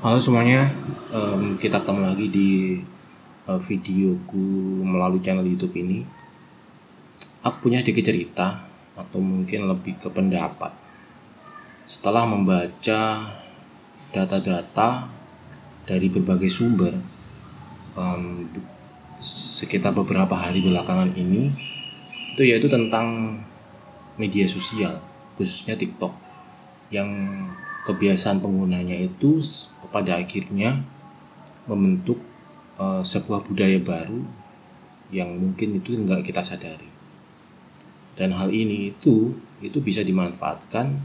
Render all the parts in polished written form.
Halo semuanya, kita ketemu lagi di videoku melalui channel YouTube ini. Aku punya sedikit cerita atau mungkin lebih ke pendapat. Setelah membaca data-data dari berbagai sumber sekitar beberapa hari belakangan ini, itu yaitu tentang media sosial, khususnya TikTok, yang kebiasaan penggunanya itu pada akhirnya membentuk sebuah budaya baru yang mungkin itu nggak kita sadari. Dan hal ini itu bisa dimanfaatkan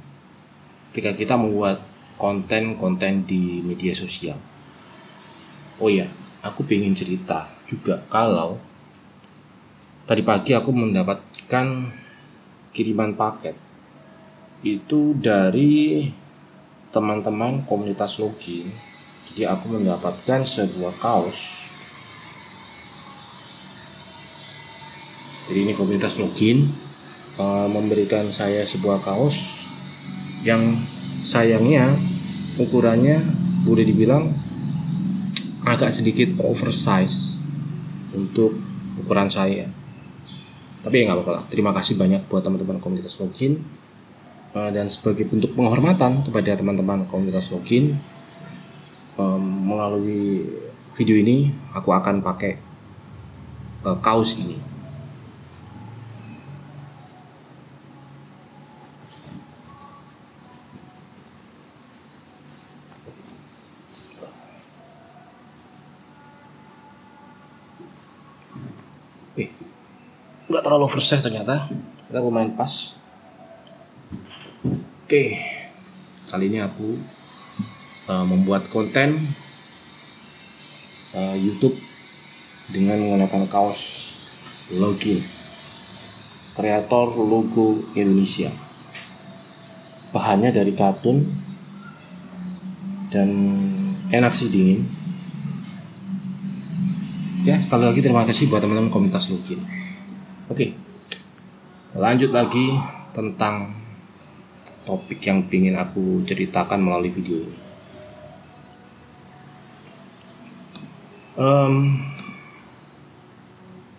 ketika kita membuat konten-konten di media sosial. Oh ya, aku pengen cerita juga kalau tadi pagi aku mendapatkan kiriman paket itu dari teman-teman komunitas login. Jadi aku mendapatkan sebuah kaos. Jadi ini komunitas login memberikan saya sebuah kaos yang sayangnya ukurannya boleh dibilang agak sedikit oversize untuk ukuran saya. Tapi ya nggak apa-apa lah. Terima kasih banyak buat teman-teman komunitas login. Dan sebagai bentuk penghormatan kepada teman-teman komunitas login, melalui video ini aku akan pakai kaos ini. Nggak terlalu oversize ternyata, kita lumayan pas. Oke, kali ini aku membuat konten YouTube dengan menggunakan kaos login kreator logo Indonesia. Bahannya dari katun dan enak sih, dingin. Ya, sekali lagi terima kasih buat teman-teman komunitas login. Oke, lanjut lagi tentang topik yang ingin aku ceritakan melalui video ini.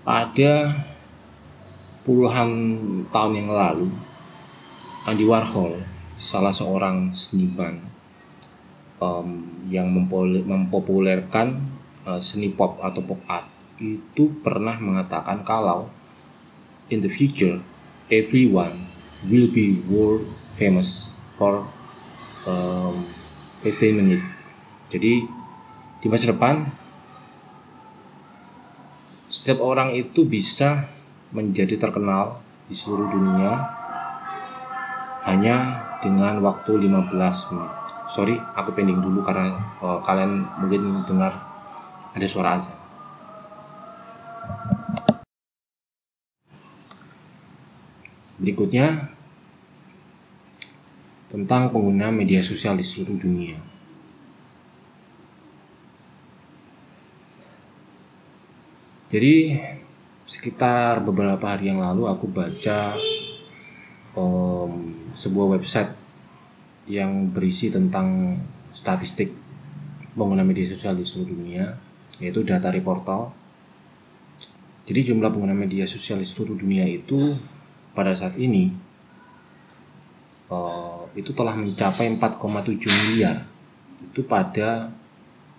Pada puluhan tahun yang lalu, Andy Warhol, salah seorang seniman yang mempopulerkan seni pop atau pop art, itu pernah mengatakan kalau in the future everyone will be world famous for 15 minutes. Jadi di masa depan setiap orang itu bisa menjadi terkenal di seluruh dunia hanya dengan waktu 15 menit. Sorry, aku pending dulu karena kalian mungkin dengar ada suara azan. Berikutnya tentang pengguna media sosial di seluruh dunia. Jadi sekitar beberapa hari yang lalu aku baca sebuah website yang berisi tentang statistik pengguna media sosial di seluruh dunia, yaitu Data Reportal. Jadi jumlah pengguna media sosial di seluruh dunia itu pada saat ini itu telah mencapai 4,7 miliar. Itu pada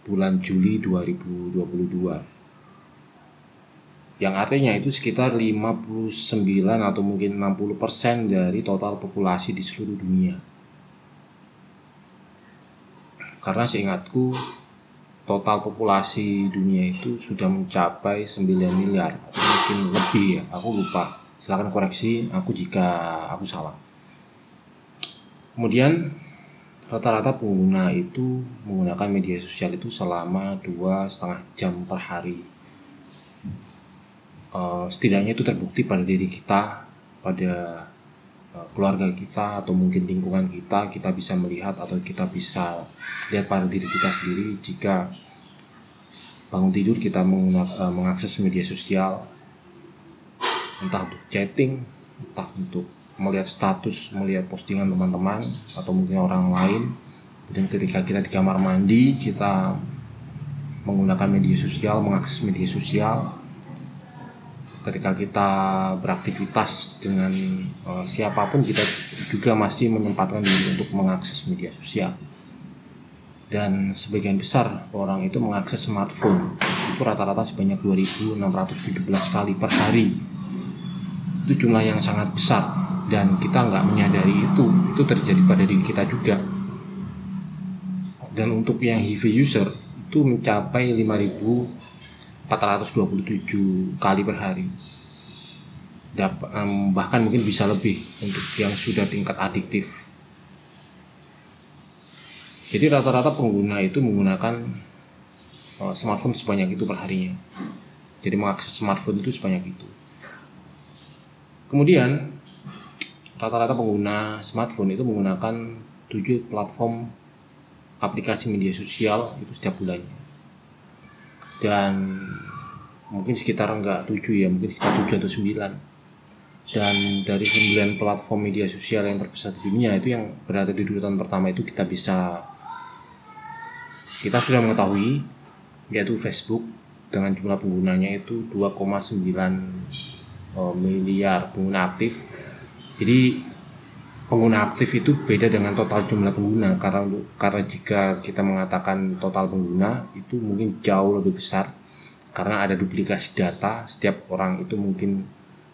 bulan Juli 2022. Yang artinya itu sekitar 59 atau mungkin 60% dari total populasi di seluruh dunia. Karena seingatku total populasi dunia itu sudah mencapai 9 miliar atau mungkin lebih ya, aku lupa. Silakan koreksi aku jika aku salah. Kemudian rata-rata pengguna itu menggunakan media sosial itu selama 2,5 jam per hari. Setidaknya itu terbukti pada diri kita, pada keluarga kita atau mungkin lingkungan kita bisa melihat atau kita bisa lihat pada diri kita sendiri jika bangun tidur kita mengakses media sosial, entah untuk chatting, entah untuk melihat status, melihat postingan teman-teman atau mungkin orang lain, Dan ketika kita di kamar mandi, kita menggunakan media sosial, mengakses media sosial. Ketika kita beraktivitas dengan siapapun, kita juga masih menyempatkan diri untuk mengakses media sosial. Dan sebagian besar orang itu mengakses smartphone itu rata-rata sebanyak 2.617 kali per hari. Itu jumlah yang sangat besar, dan kita nggak menyadari itu terjadi pada diri kita juga. Dan untuk yang heavy user itu mencapai 5.427 kali per hari. Bahkan mungkin bisa lebih untuk yang sudah tingkat adiktif. Jadi rata-rata pengguna itu menggunakan smartphone sebanyak itu per harinya. Jadi mengakses smartphone itu sebanyak itu. Kemudian rata-rata pengguna smartphone itu menggunakan 7 platform aplikasi media sosial itu setiap bulannya. Dan mungkin sekitar enggak 7 ya, mungkin sekitar 7 atau 9. Dan dari 9 platform media sosial yang terbesar di dunia itu, yang berada di urutan pertama itu kita sudah mengetahui, yaitu Facebook dengan jumlah penggunanya itu 2,9 miliar pengguna aktif. Jadi pengguna aktif itu beda dengan total jumlah pengguna, karena jika kita mengatakan total pengguna itu mungkin jauh lebih besar, karena ada duplikasi data. Setiap orang itu mungkin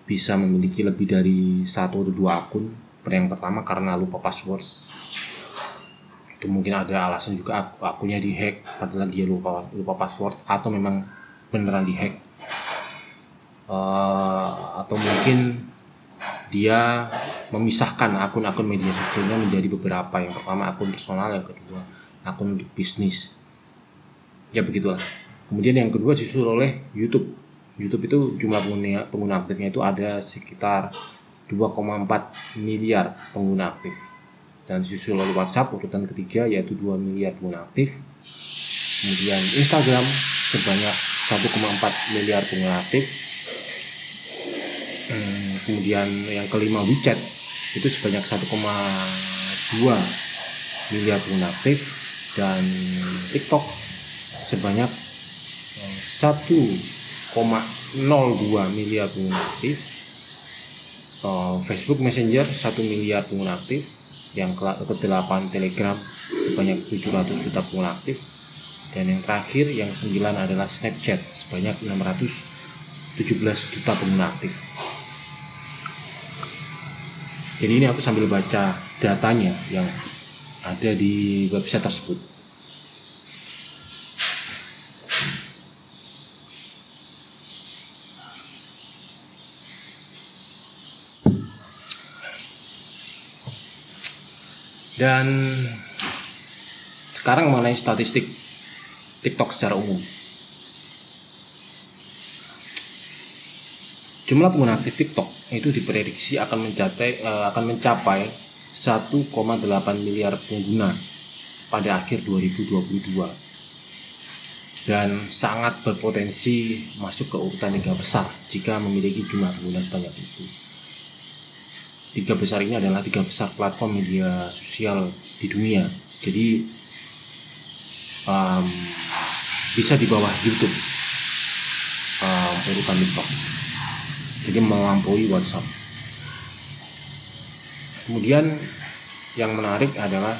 bisa memiliki lebih dari 1 atau 2 akun. Yang pertama karena lupa password, itu mungkin ada alasan juga akunnya dihack padahal dia lupa password, atau memang beneran dihack, atau mungkin dia memisahkan akun-akun media sosialnya menjadi beberapa. Yang pertama akun personal, yang kedua akun untuk bisnis, ya begitulah. Kemudian yang kedua disusul oleh YouTube. YouTube itu jumlah pengguna aktifnya itu ada sekitar 2,4 miliar pengguna aktif. Dan disusul oleh WhatsApp urutan ketiga, yaitu 2 miliar pengguna aktif. Kemudian Instagram sebanyak 1,4 miliar pengguna aktif. Kemudian yang kelima WeChat itu sebanyak 1,2 miliar pengguna aktif. Dan TikTok sebanyak 1,02 miliar pengguna aktif. Facebook Messenger 1 miliar pengguna aktif. Yang ke-8 Telegram sebanyak 700 juta pengguna aktif. Dan yang terakhir, yang ke-9 adalah Snapchat sebanyak 617 juta pengguna aktif. Jadi ini aku sambil baca datanya yang ada di website tersebut. Dan sekarang mengenai statistik TikTok secara umum. Jumlah pengguna aktif TikTok itu diprediksi akan mencapai 1,8 miliar pengguna pada akhir 2022. Dan sangat berpotensi masuk ke urutan 3 besar jika memiliki jumlah pengguna sebanyak itu. 3 besar ini adalah 3 besar platform media sosial di dunia. Jadi bisa di bawah YouTube urutan TikTok. Jadi melampaui WhatsApp. Kemudian yang menarik adalah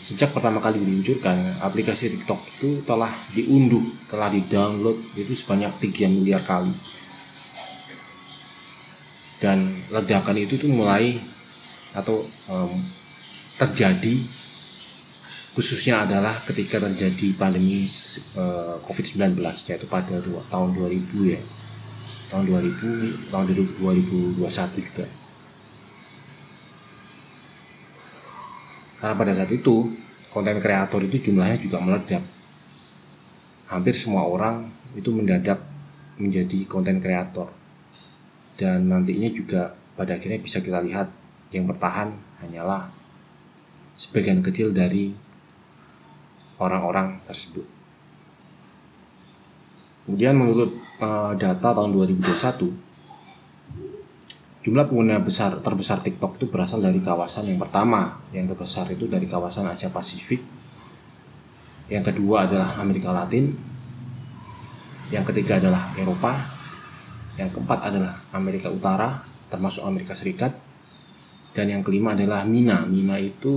sejak pertama kali diluncurkan, aplikasi TikTok itu telah di-download itu sebanyak 3 miliar kali. Dan ledakan itu tuh mulai atau terjadi khususnya adalah ketika terjadi pandemi COVID-19, yaitu pada tahun 2000 ya. Tahun 2021 juga. Karena pada saat itu konten kreator itu jumlahnya juga meledak. Hampir semua orang itu mendadak menjadi konten kreator. Dan nantinya juga pada akhirnya bisa kita lihat yang bertahan hanyalah sebagian kecil dari orang-orang tersebut. Kemudian menurut data tahun 2021, Jumlah pengguna terbesar TikTok itu berasal dari kawasan yang pertama, yang terbesar itu dari kawasan Asia Pasifik. Yang kedua adalah Amerika Latin. Yang ketiga adalah Eropa. Yang keempat adalah Amerika Utara, termasuk Amerika Serikat. Dan yang kelima adalah MENA. MENA itu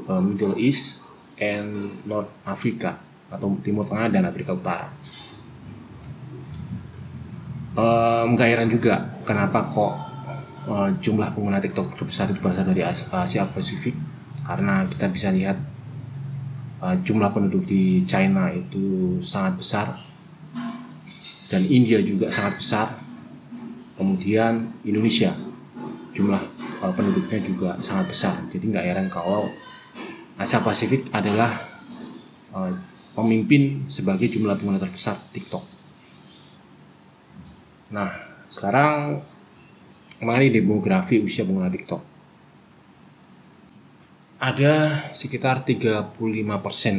Middle East and North Africa, atau Timur Tengah dan Afrika Utara. Gak heran juga kenapa kok jumlah pengguna TikTok terbesar itu berasal dari Asia Pasifik, karena kita bisa lihat jumlah penduduk di China itu sangat besar dan India juga sangat besar. Kemudian Indonesia jumlah penduduknya juga sangat besar. Jadi nggak heran kalau Asia Pasifik adalah pemimpin sebagai jumlah pengguna terbesar TikTok. Nah, sekarang mengenai demografi usia pengguna TikTok. Ada sekitar 35%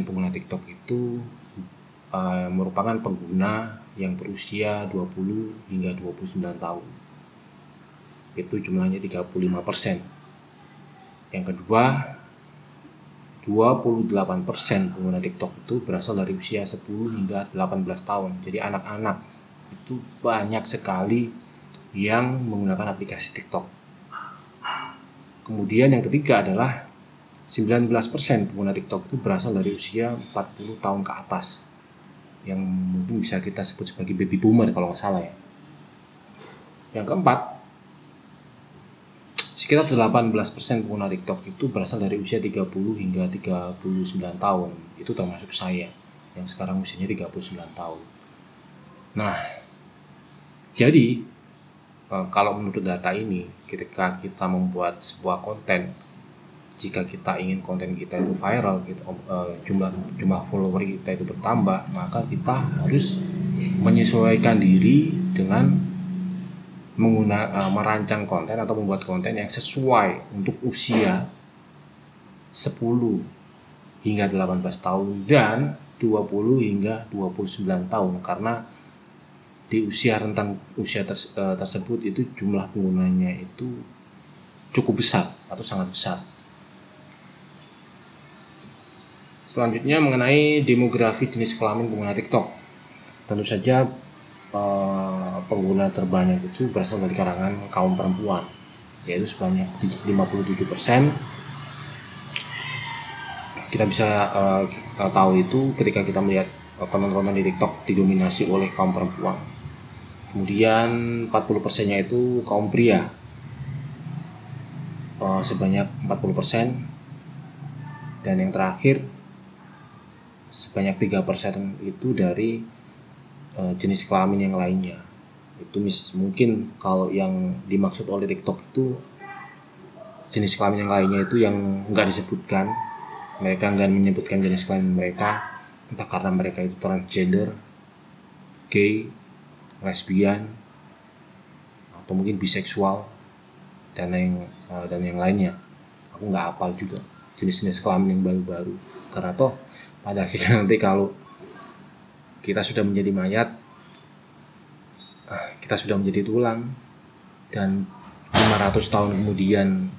pengguna TikTok itu merupakan pengguna yang berusia 20 hingga 29 tahun. Itu jumlahnya 35%. Yang kedua, 28% pengguna TikTok itu berasal dari usia 10 hingga 18 tahun. Jadi anak-anak itu banyak sekali yang menggunakan aplikasi TikTok. Kemudian yang ketiga adalah 19% pengguna TikTok itu berasal dari usia 40 tahun ke atas, yang mungkin bisa kita sebut sebagai baby boomer kalau nggak salah ya. Yang keempat, sekitar 18% pengguna TikTok itu berasal dari usia 30 hingga 39 tahun. Itu termasuk saya yang sekarang usianya 39 tahun. Nah, jadi kalau menurut data ini, ketika kita membuat sebuah konten, jika kita ingin konten kita itu viral, jumlah follower kita itu bertambah, maka kita harus menyesuaikan diri dengan merancang konten atau membuat konten yang sesuai untuk usia 10 hingga 18 tahun dan 20 hingga 29 tahun, karena di rentang usia tersebut itu jumlah penggunanya itu cukup besar atau sangat besar. Selanjutnya mengenai demografi jenis kelamin pengguna TikTok. Tentu saja pengguna terbanyak itu berasal dari kalangan kaum perempuan, yaitu sebanyak 57%. Kita bisa tahu itu ketika kita melihat konten-konten di TikTok didominasi oleh kaum perempuan. Kemudian 40%-nya itu kaum pria, sebanyak 40%. Dan yang terakhir sebanyak 3% itu dari jenis kelamin yang lainnya. Itu mungkin kalau yang dimaksud oleh TikTok itu jenis kelamin yang lainnya itu yang enggak disebutkan. Mereka enggak menyebutkan jenis kelamin mereka, entah karena mereka itu transgender, gay, lesbian, atau mungkin biseksual dan yang lainnya. Aku nggak hafal juga jenis-jenis kelamin yang baru-baru, karena toh pada akhirnya nanti kalau kita sudah menjadi mayat, kita sudah menjadi tulang, dan 500 tahun kemudian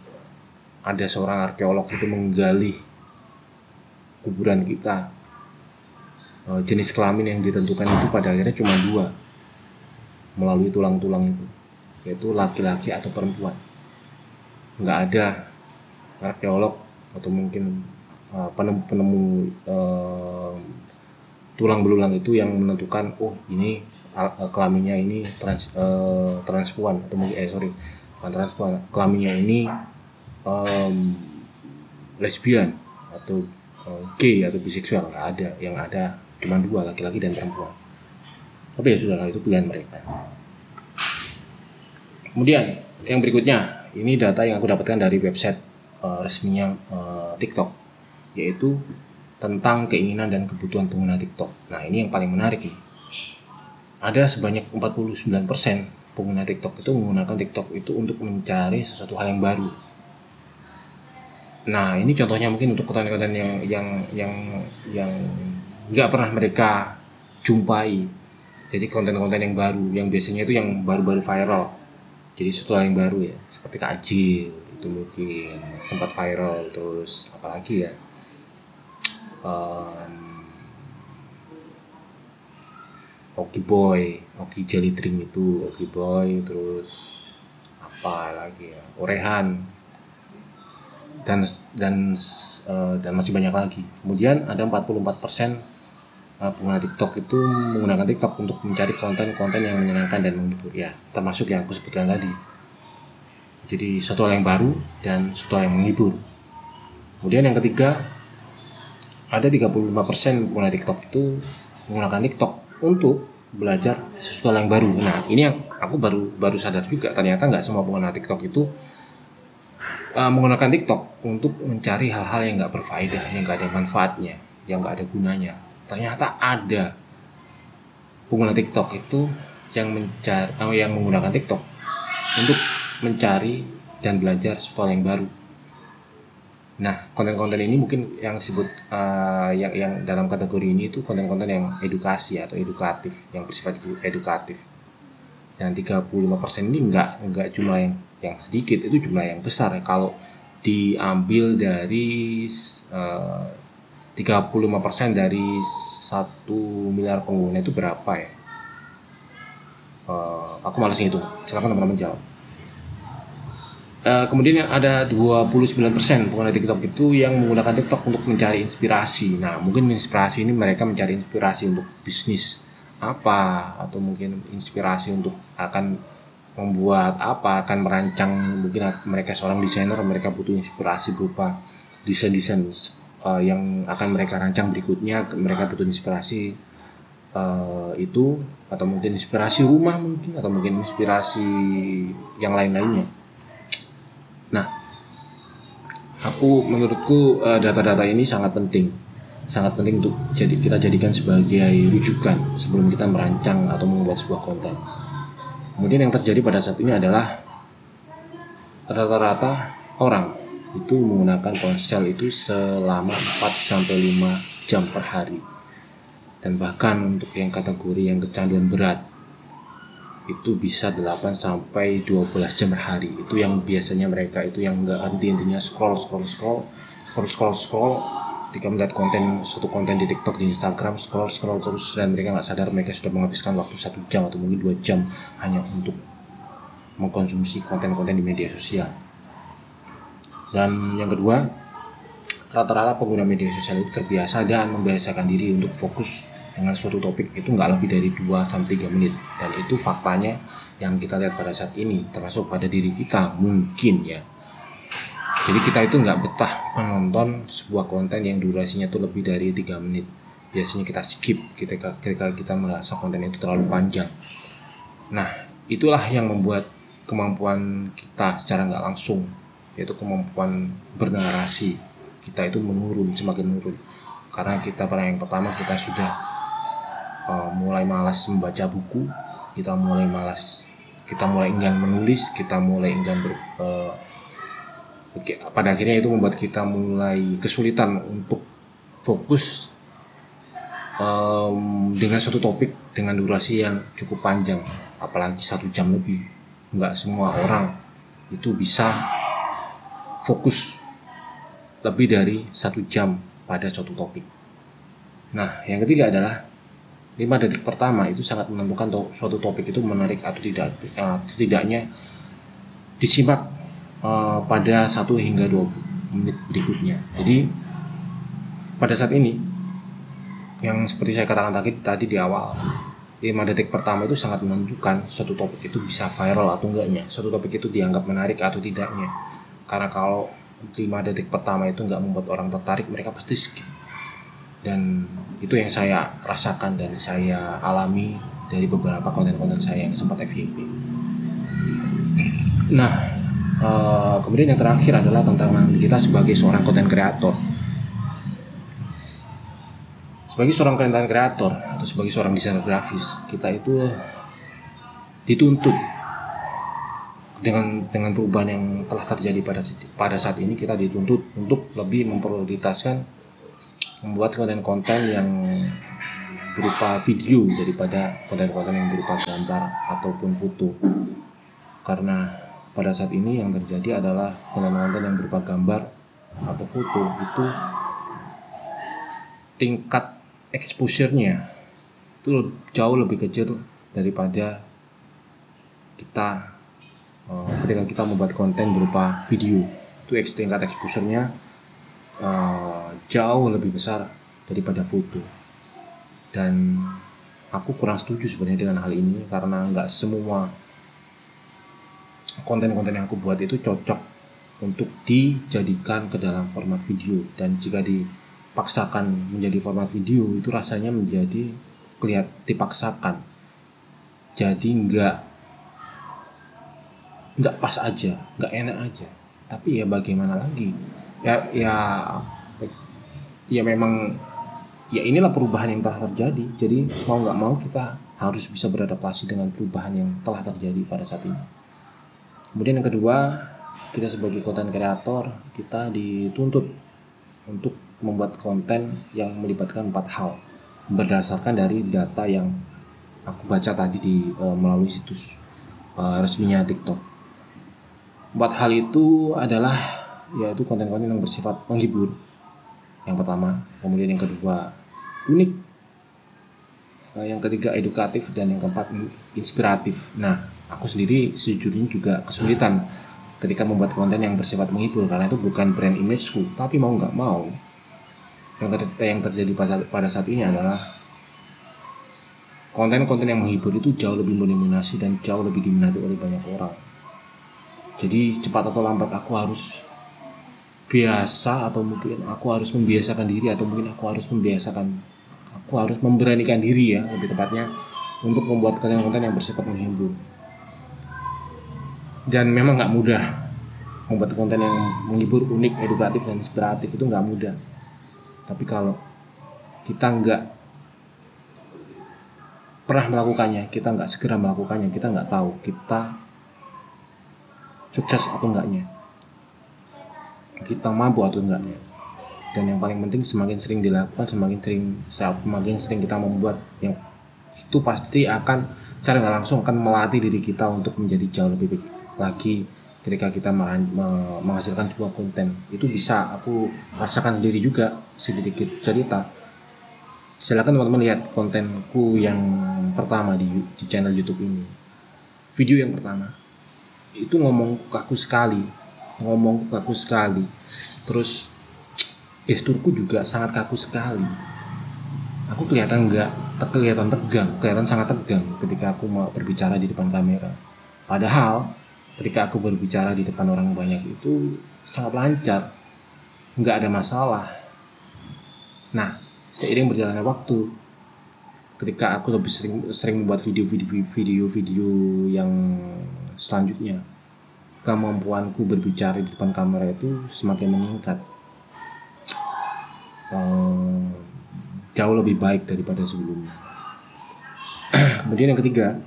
ada seorang arkeolog itu menggali kuburan kita, jenis kelamin yang ditentukan itu pada akhirnya cuma 2 melalui tulang-tulang itu, yaitu laki-laki atau perempuan. Nggak ada arkeolog atau mungkin penemu tulang belulang itu yang menentukan ini kelaminnya ini transpuan, atau mungkin bukan transpuan, kelaminnya ini lesbian atau gay atau biseksual. Nggak ada, yang ada cuma 2, laki-laki dan perempuan. Tapi ya sudahlah, itu pilihan mereka. Kemudian yang berikutnya, ini data yang aku dapatkan dari website resminya TikTok, yaitu tentang keinginan dan kebutuhan pengguna TikTok. Nah, ini yang paling menarik nih. Ada sebanyak 49% pengguna TikTok itu menggunakan TikTok itu untuk mencari sesuatu hal yang baru. Nah, ini contohnya mungkin untuk konten-konten yang nggak pernah mereka jumpai. Jadi konten-konten yang baru, yang biasanya itu yang baru-baru viral. Jadi sesuatu yang baru ya, seperti takjil itu mungkin sempat viral. Terus apalagi ya, Em, Oki Boy, Oki Jelly Drink itu Oki Boy. Terus apa lagi ya, Orehan, dan dan masih banyak lagi. Kemudian ada 44% pengguna TikTok itu menggunakan TikTok untuk mencari konten-konten yang menyenangkan dan menghibur ya, termasuk yang aku sebutkan tadi. Jadi suatu hal yang baru dan suatu hal yang menghibur. Kemudian yang ketiga, ada 35% pengguna TikTok itu menggunakan TikTok untuk belajar sesuatu hal yang baru. Nah, ini yang aku baru sadar juga, ternyata nggak semua pengguna TikTok itu menggunakan TikTok untuk mencari hal-hal yang nggak berfaedah, yang nggak ada manfaatnya, yang nggak ada gunanya. Ternyata ada pengguna TikTok itu yang menggunakan TikTok untuk mencari dan belajar sesuatu yang baru. Nah, konten-konten ini mungkin yang disebut yang dalam kategori ini itu konten-konten yang edukasi atau edukatif, yang bersifat edukatif. Dan 35% ini enggak jumlah yang sedikit, itu jumlah yang besar. Kalau diambil dari 35% dari 1 miliar pengguna itu berapa ya? Aku malas ngitung. Silakan teman-teman jawab. Kemudian ada 29% pengguna TikTok itu yang menggunakan TikTok untuk mencari inspirasi. Nah, mungkin inspirasi ini mereka mencari inspirasi untuk bisnis apa, atau mungkin inspirasi untuk akan membuat apa, akan merancang. Mungkin mereka seorang desainer, mereka butuh inspirasi berupa desain-desain yang akan mereka rancang berikutnya. Mereka butuh inspirasi itu, atau mungkin inspirasi rumah mungkin, atau mungkin inspirasi yang lain-lainnya. Nah, menurutku data-data ini sangat penting untuk kita jadikan sebagai rujukan sebelum kita merancang atau membuat sebuah konten. Kemudian yang terjadi pada saat ini adalah rata-rata orang itu menggunakan ponsel itu selama 4-5 jam per hari. Dan bahkan untuk yang kategori yang kecanduan berat itu bisa 8-12 jam per hari. Itu yang biasanya mereka itu yang nggak henti-hentinya scroll. Ketika melihat suatu konten di TikTok, di Instagram, scroll terus, dan mereka nggak sadar mereka sudah menghabiskan waktu 1 jam atau mungkin 2 jam hanya untuk mengkonsumsi konten-konten di media sosial. Dan yang kedua, rata-rata pengguna media sosial itu terbiasa dan membiasakan diri untuk fokus dengan suatu topik itu nggak lebih dari 2-3 menit. Dan itu faktanya yang kita lihat pada saat ini, termasuk pada diri kita mungkin ya. Jadi kita itu nggak betah menonton sebuah konten yang durasinya itu lebih dari 3 menit. Biasanya kita skip ketika kita merasa konten itu terlalu panjang. Nah, itulah yang membuat kemampuan kita secara nggak langsung, yaitu kemampuan bernarasi kita itu semakin menurun. Karena pada yang pertama kita sudah mulai malas membaca buku, kita mulai enggan menulis, kita mulai enggan pada akhirnya itu membuat kita mulai kesulitan untuk fokus dengan suatu topik dengan durasi yang cukup panjang, apalagi 1 jam lebih. Nggak semua orang itu bisa fokus lebih dari 1 jam pada suatu topik. Nah, yang ketiga adalah 5 detik pertama itu sangat menentukan suatu topik itu menarik atau tidaknya disimak pada 1 hingga 2 menit berikutnya. Jadi pada saat ini, yang seperti saya katakan tadi di awal, 5 detik pertama itu sangat menentukan suatu topik itu bisa viral atau enggaknya, suatu topik itu dianggap menarik atau tidaknya. Karena kalau 5 detik pertama itu nggak membuat orang tertarik, mereka pasti skip. Dan itu yang saya rasakan dan saya alami dari beberapa konten-konten saya yang sempat FYP. Nah, kemudian yang terakhir adalah tantangan kita sebagai seorang konten kreator. Sebagai seorang konten kreator atau sebagai seorang desainer grafis, kita itu dituntut dengan perubahan yang telah terjadi pada saat ini. Kita dituntut untuk lebih memprioritaskan membuat konten-konten yang berupa video daripada konten-konten yang berupa gambar ataupun foto. Karena pada saat ini yang terjadi adalah konten-konten yang berupa gambar atau foto itu tingkat exposure-nya itu jauh lebih kecil daripada kita ketika kita membuat konten berupa video. Itu tingkat exposure-nya jauh lebih besar daripada foto. Dan aku kurang setuju sebenarnya dengan hal ini, karena nggak semua konten-konten yang aku buat itu cocok untuk dijadikan ke dalam format video. Dan jika dipaksakan menjadi format video, itu rasanya menjadi dipaksakan, jadi nggak pas aja, nggak enak aja. Tapi ya bagaimana lagi, ya memang ya inilah perubahan yang telah terjadi. Jadi mau nggak mau kita harus bisa beradaptasi dengan perubahan yang telah terjadi pada saat ini. Kemudian yang kedua, kita sebagai konten kreator, kita dituntut untuk membuat konten yang melibatkan 4 hal berdasarkan dari data yang aku baca tadi melalui situs resminya TikTok. 4 hal itu adalah yaitu konten-konten yang bersifat menghibur, yang pertama. Kemudian yang kedua, unik. Yang ketiga, edukatif. Dan yang keempat, inspiratif. Nah, aku sendiri sejujurnya juga kesulitan ketika membuat konten yang bersifat menghibur, karena itu bukan brand imageku. Tapi mau nggak mau, yang terjadi pada saat ini adalah konten-konten yang menghibur itu jauh lebih mendominasi dan jauh lebih diminati oleh banyak orang. Jadi cepat atau lambat aku harus biasa, atau mungkin aku harus membiasakan diri, atau mungkin aku harus memberanikan diri, ya lebih tepatnya, untuk membuat konten-konten yang bersifat menghibur. Dan memang nggak mudah membuat konten yang menghibur, unik, edukatif, dan inspiratif. Itu nggak mudah. Tapi kalau kita nggak pernah melakukannya, kita nggak segera melakukannya, kita nggak tahu kita sukses atau enggaknya, kita mampu atau enggaknya. Dan yang paling penting, semakin sering dilakukan, semakin sering kita membuat, yang itu pasti akan secara nggak langsung akan melatih diri kita untuk menjadi jauh lebih baik lagi ketika kita menghasilkan sebuah konten. Itu bisa aku rasakan sendiri juga. Sedikit cerita, silakan teman-teman lihat kontenku yang pertama di channel YouTube ini. Video yang pertama itu ngomong kaku sekali, terus gesturku juga sangat kaku sekali. Aku kelihatan tegang, kelihatan sangat tegang ketika aku mau berbicara di depan kamera. Padahal ketika aku berbicara di depan orang banyak itu sangat lancar, nggak ada masalah. Nah, seiring berjalannya waktu, ketika aku lebih sering membuat video yang selanjutnya, kemampuanku berbicara di depan kamera itu semakin meningkat, jauh lebih baik daripada sebelumnya. Kemudian yang ketiga,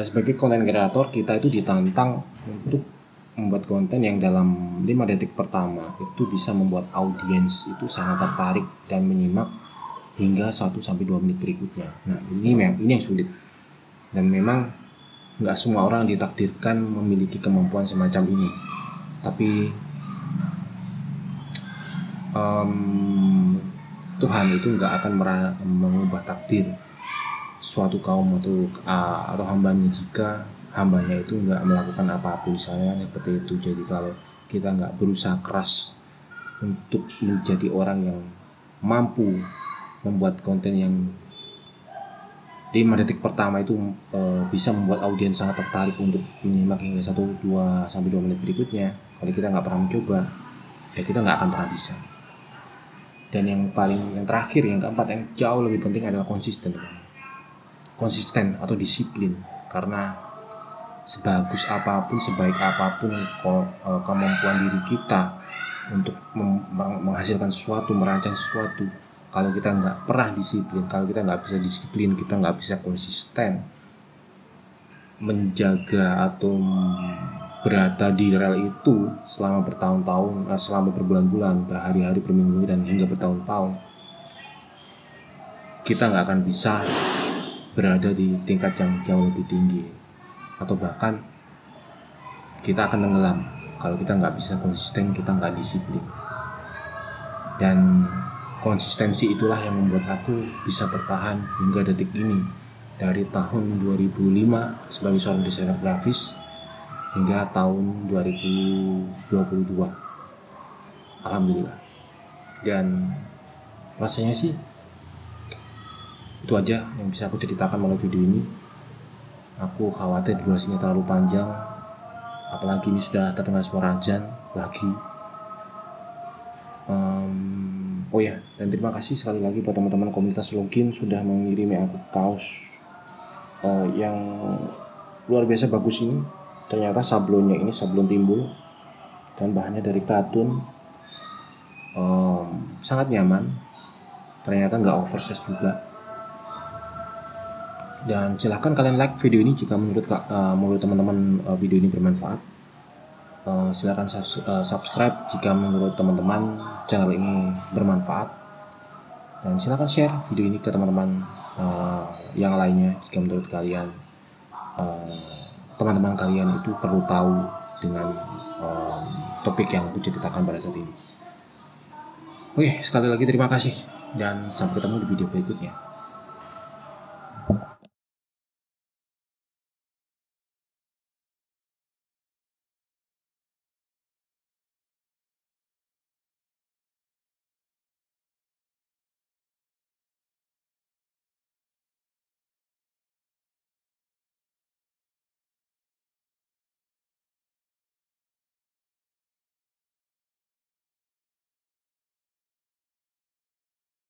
sebagai konten kreator, kita itu ditantang untuk membuat konten yang dalam 5 detik pertama itu bisa membuat audiens itu sangat tertarik dan menyimak hingga 1-2 menit berikutnya. Nah, ini yang sulit. Dan memang nggak semua orang ditakdirkan memiliki kemampuan semacam ini. Tapi Tuhan itu nggak akan mengubah takdir suatu kaum atau hambanya jika hambanya itu nggak melakukan apapun, misalnya seperti itu. Jadi kalau kita nggak berusaha keras untuk menjadi orang yang mampu membuat konten yang di 5 detik pertama itu bisa membuat audiens sangat tertarik untuk menyimak hingga 1-2 menit berikutnya, kalau kita nggak pernah mencoba, ya kita nggak akan pernah bisa. Dan yang terakhir, yang keempat, yang jauh lebih penting adalah konsisten atau disiplin. Karena sebagus apapun, sebaik apapun kemampuan diri kita untuk menghasilkan sesuatu, merancang sesuatu, kalau kita nggak pernah disiplin, kalau kita nggak bisa disiplin, kita nggak bisa konsisten menjaga atau berada di rel itu selama bertahun-tahun, selama berbulan-bulan, berhari-hari, berminggu, dan hingga bertahun-tahun, kita nggak akan bisa berada di tingkat yang jauh lebih tinggi. atau bahkan kita akan tenggelam kalau kita nggak bisa konsisten, kita nggak disiplin. Dan konsistensi itulah yang membuat aku bisa bertahan hingga detik ini, dari tahun 2005 sebagai seorang desainer grafis hingga tahun 2022. Alhamdulillah. Dan rasanya sih itu aja yang bisa aku ceritakan melalui video ini. Aku khawatir durasinya terlalu panjang, apalagi ini sudah terdengar suara azan lagi. Oh ya, dan terima kasih sekali lagi buat teman-teman komunitas Login sudah mengirimi aku kaos yang luar biasa bagus ini. Ternyata sablonnya ini sablon timbul dan bahannya dari katun, sangat nyaman. Ternyata nggak oversize juga. Dan silahkan kalian like video ini jika menurut teman-teman video ini bermanfaat. Silahkan subscribe jika menurut teman-teman channel ini bermanfaat. Dan silahkan share video ini ke teman-teman yang lainnya jika menurut kalian teman-teman kalian itu perlu tahu dengan topik yang aku ceritakan pada saat ini. Oke, sekali lagi terima kasih dan sampai ketemu di video berikutnya.